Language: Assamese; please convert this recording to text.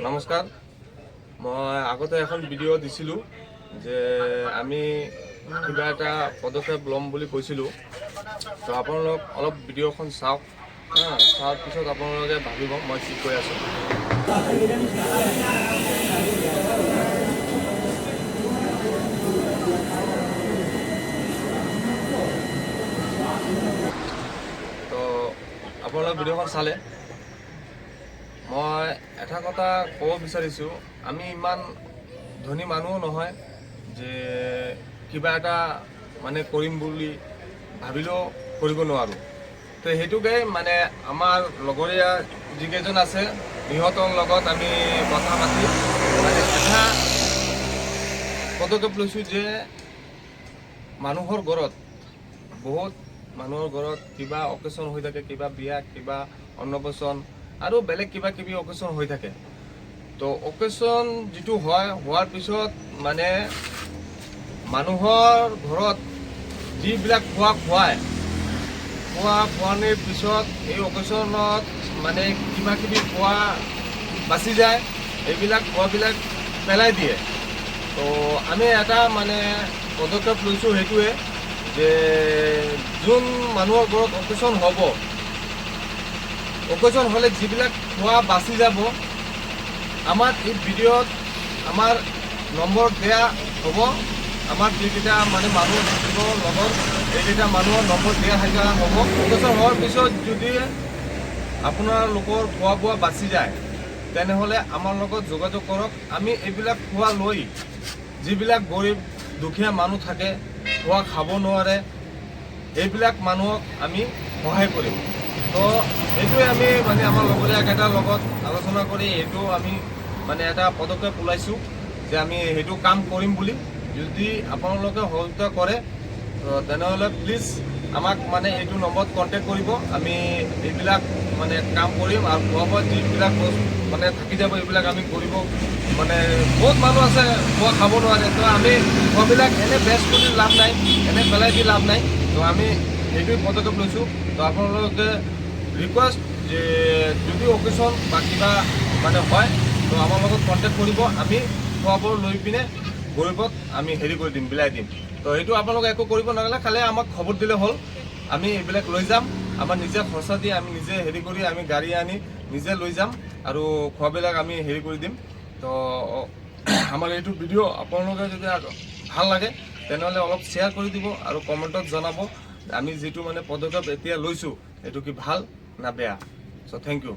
নমস্কাৰ। মই আগতে এখন ভিডিঅ' দিছিলোঁ যে আমি কিবা এটা পদক্ষেপ ল'ম বুলি কৈছিলোঁ। তো আপোনালোক অলপ ভিডিঅ'খন চাওক, চোৱাৰ পিছত আপোনালোকে ভাবিব মই কি কৈ আছোঁ। তো আপোনালোকে ভিডিঅ'খন চালে মই এটা কথা ক'ব বিচাৰিছোঁ, আমি ইমান ধনী মানুহ নহয় যে কিবা এটা মানে কৰিম বুলি ভাবিলেও কৰিব নোৱাৰোঁ। তো সেইটোকে মানে আমাৰ লগৰীয়া যিকেইজন আছে সিহঁতৰ লগত আমি কথা পাতি মানে এটা পদক্ষেপ লৈছোঁ যে মানুহৰ ঘৰত মানুহৰ ঘৰত কিবা অকেশ্যন হৈ থাকে, কিবা বিয়া, কিবা অন্নপ্ৰসন আৰু বেলেগ কিবা কিবি অকেশ্যন হৈ থাকে। তো অকেশ্যন যিটো হোৱাৰ পিছত মানে মানুহৰ ঘৰত যিবিলাক খোৱানিৰ পিছত এই অকেশ্যনত মানে কিবা কিবি খোৱা বাচি যায়, এইবিলাক খোৱাবিলাক পেলাই দিয়ে। তো আমি এটা মানে পদক্ষেপ লৈছোঁ সেইটোৱে যে যোন মানুহৰ ঘৰত অকেশ্যন হ'লে যিবিলাক খোৱা বাচি যাব, আমাৰ এই ভিডিঅ'ত আমাৰ নম্বৰ দিয়া হ'ব। আমাৰ যিকেইটা মানে মানুহ থাকিব লগত এইকেইটা মানুহৰ নম্বৰ দিয়া থকা হ'ব। অকেশ্যন হোৱাৰ পিছত যদি আপোনালোকৰ খোৱা বোৱা বাচি যায় তেনেহ'লে আমাৰ লগত যোগাযোগ কৰক। আমি এইবিলাক খোৱা লৈ যিবিলাক গৰীব দুখীয়া মানুহ থাকে, খোৱা খাব নোৱাৰে, এইবিলাক মানুহক আমি সহায় কৰিম। তো এইটোৱে আমি মানে আমাৰ লগৰীয়াকেইটাৰ লগত আলোচনা কৰি এইটো আমি মানে এটা পদক্ষেপ ওলাইছোঁ যে আমি সেইটো কাম কৰিম বুলি। যদি আপোনালোকে সহযোগিতা কৰে তেনেহ'লে প্লিজ আমাক মানে এইটো নম্বৰত কণ্টেক্ট কৰিব। আমি এইবিলাক মানে কাম কৰিম আৰু খোৱা বোৱা যিবিলাক মানে থাকি যাব এইবিলাক আমি কৰিব। মানে বহুত মানুহ আছে খোৱা খাব নোৱাৰে, তো আমি খোৱাবিলাক এনে বেষ্ট কৰি লাভ নাই, এনে পেলাই দি লাভ নাই। তো আমি এইটোৱে পদক্ষেপ লৈছোঁ। তো আপোনালোকে ৰিকুৱেষ্ট যে যদি অকেশ্যন বা কিবা মানে হয় তো আমাৰ লগত কণ্টেক্ট কৰিব। আমি খোৱাবোৰ লৈ পিনে গৰীবত আমি হেৰি কৰি দিম, বিলাই দিম। তো সেইটো আপোনালোকে একো কৰিব নালাগে, খালি আমাক খবৰ দিলে হ'ল। আমি এইবিলাক লৈ যাম, আমাৰ নিজে খৰচা দি আমি নিজে হেৰি কৰি আমি গাড়ী আনি নিজে লৈ যাম আৰু খোৱাবিলাক আমি হেৰি কৰি দিম। তো আমাৰ এইটো ভিডিঅ' আপোনালোকে যদি ভাল লাগে তেনেহ'লে অলপ শ্বেয়াৰ কৰি দিব আৰু কমেণ্টত জনাব আমি যিটো মানে পদক্ষেপ এতিয়া লৈছোঁ এইটো কি ভাল না বেয়া। চ' থেংক ইউ।